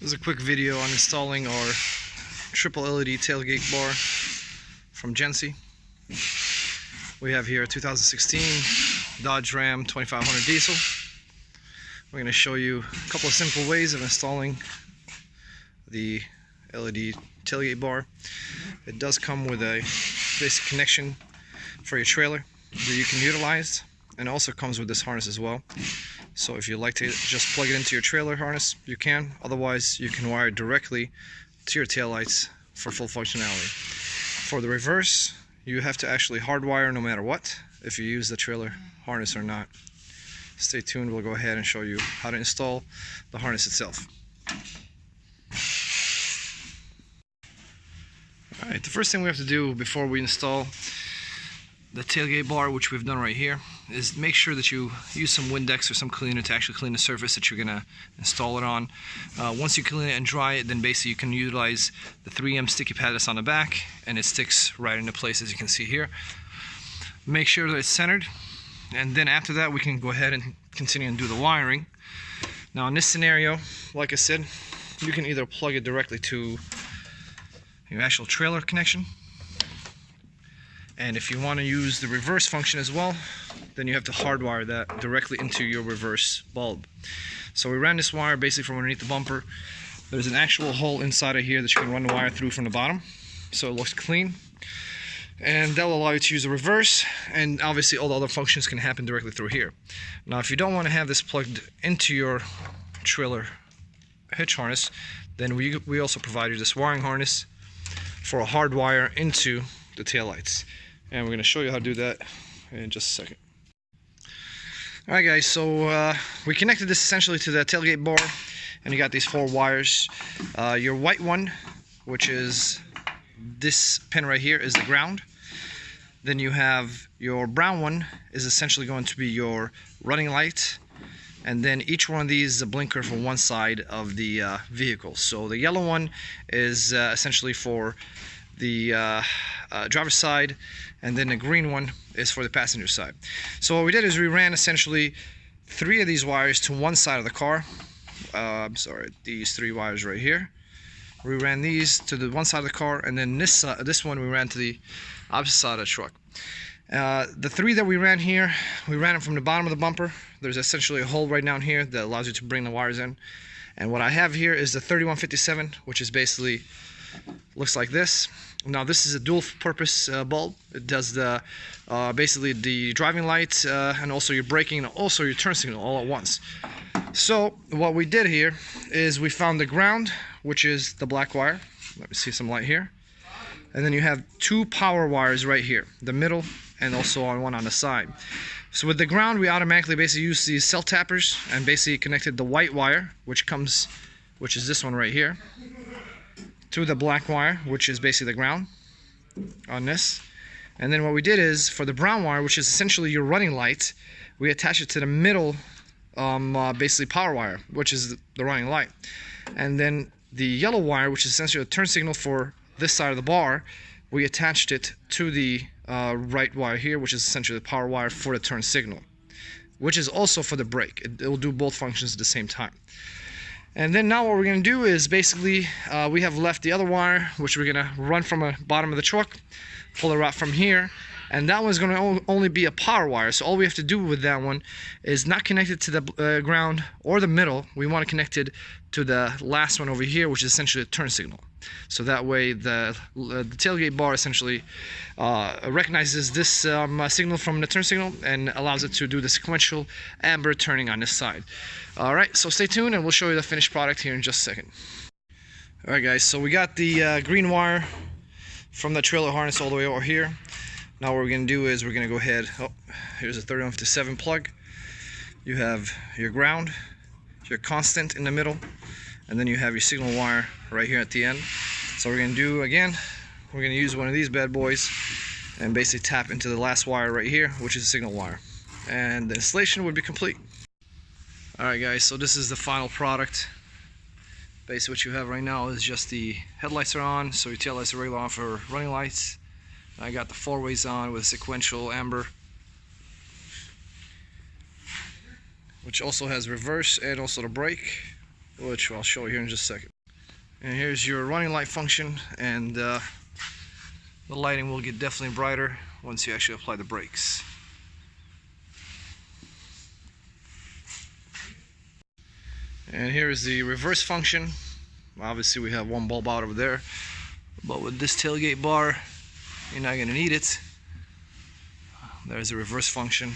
This is a quick video on installing our triple LED tailgate bar from GENSSI. We have here a 2016 Dodge Ram 2500 diesel. We're going to show you a couple of simple ways of installing the LED tailgate bar. It does come with a basic connection for your trailer that you can utilize, and also comes with this harness as well. So if you'd like to just plug it into your trailer harness, you can. Otherwise, you can wire it directly to your taillights for full functionality. For the reverse, you have to actually hardwire no matter what, if you use the trailer harness or not. Stay tuned, we'll go ahead and show you how to install the harness itself. Alright, the first thing we have to do before we install the tailgate bar, which we've done right here, is make sure that you use some Windex or some cleaner to actually clean the surface that you're going to install it on. Once you clean it and dry it, then basically you can utilize the 3M sticky pad that's on the back, and it sticks right into place, as you can see here. Make sure that it's centered, and then after that we can go ahead and continue and do the wiring. Now in this scenario, like I said, you can either plug it directly to your actual trailer connection, and if you want to use the reverse function as well, then you have to hardwire that directly into your reverse bulb. So we ran this wire basically from underneath the bumper. There's an actual hole inside of here that you can run the wire through from the bottom, so it looks clean, and that will allow you to use the reverse, and obviously all the other functions can happen directly through here. Now if you don't want to have this plugged into your trailer hitch harness, then we also provide you this wiring harness for a hard wire into the taillights, and we're going to show you how to do that in just a second. Alright guys, so we connected this essentially to the tailgate bar, and you got these 4 wires. Your white one, which is this pin right here, is the ground. Then you have your brown one, is essentially going to be your running light, and then each one of these is a blinker for one side of the vehicle. So the yellow one is essentially for the driver's side, and then the green one is for the passenger side. So what we did is we ran essentially 3 of these wires to one side of the car. These 3 wires right here. We ran these to the one side of the car, and then this one we ran to the opposite side of the truck. The 3 that we ran here, we ran them from the bottom of the bumper. There's essentially a hole right down here that allows you to bring the wires in. And what I have here is the 3157, which is basically looks like this. Now this is a dual purpose bulb. It does the basically the driving light and also your braking and also your turn signal all at once. So what we did here is we found the ground, which is the black wire. Let me see some light here. And then you have 2 power wires right here, the middle and also on one on the side. So with the ground, we automatically basically use these cell tappers and basically connected the white wire, which is this one right here, to the black wire, which is basically the ground on this. And then what we did is for the brown wire, which is essentially your running light, we attach it to the middle basically power wire, which is the running light. And then the yellow wire, which is essentially a turn signal for this side of the bar, we attached it to the right wire here, which is essentially the power wire for the turn signal, which is also for the brake. It will do both functions at the same time. And then now what we're going to do is basically we have left the other wire, which we're going to run from the bottom of the truck, pull it out from here, and that one's going to only be a power wire. So all we have to do with that one is not connect it to the ground or the middle. We want to connect it to the last one over here, which is essentially a turn signal. So that way the tailgate bar essentially recognizes this signal from the turn signal and allows it to do the sequential amber turning on this side. Alright, so stay tuned and we'll show you the finished product here in just a second. Alright guys, so we got the green wire from the trailer harness all the way over here. Now what we're going to do is we're going to go ahead, here's a 3157 plug. You have your ground, your constant in the middle, and then you have your signal wire right here at the end. So what we're going to do again, we're going to use one of these bad boys and basically tap into the last wire right here, which is the signal wire, and the installation would be complete. Alright guys, so this is the final product. Basically what you have right now is just the headlights are on, so your tail lights are regular on for running lights. I got the 4-ways on with sequential amber, which also has reverse and also the brake. which I'll show you here in just a second. And here's your running light function, and the lighting will get definitely brighter once you actually apply the brakes. And here is the reverse function. Obviously we have one bulb out over there, but with this tailgate bar you're not going to need it. There's the reverse function.